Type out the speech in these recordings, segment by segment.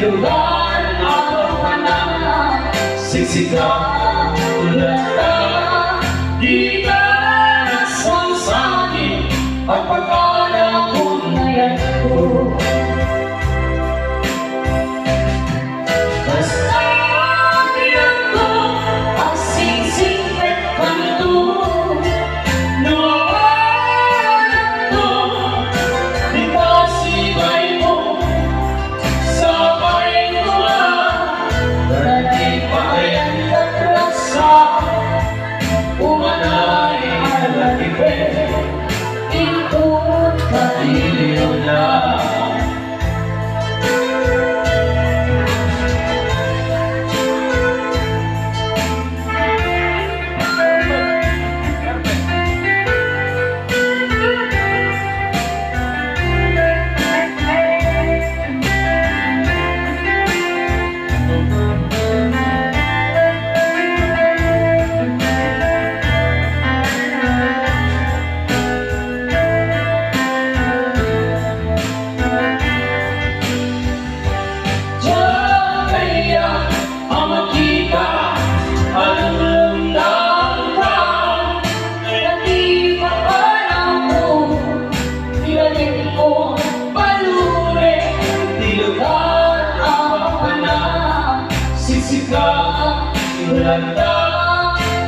dilugan ako ka na siksikan tulad ka. Di ka nagsasakit at pagkanakunayan ko. Basta bilang ko ang singsing at kanto. Nawawalan ko, di ka sibay mo. Sabay ko na di pa kayan nagrasa. Umanay alagipin, ikot ka iliw na.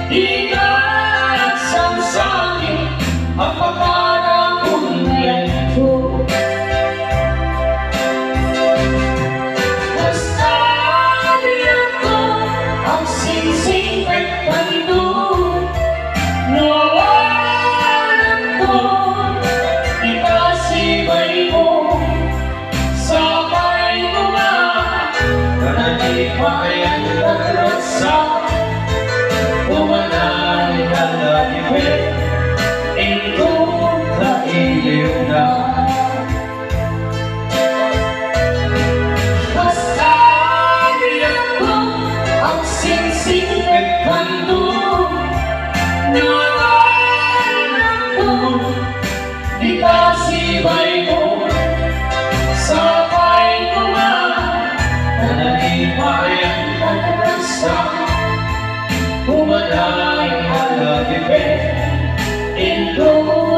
Di ka nagsasakit at pagkanakunayan ko. Basta bilang ko ang singsing at kanto. Nawawalan ko, di ka sibay mo. Sabay ko nga na di pa kayan nagrasa. Umanay alagipin, ikot ka iliw na. Basta bilang ko ang singsing at kanto. Nawawalan ko, di ka sibay mo. Sabay ko nga na di pa kayan nagrasa. Umanay alagipin, ikot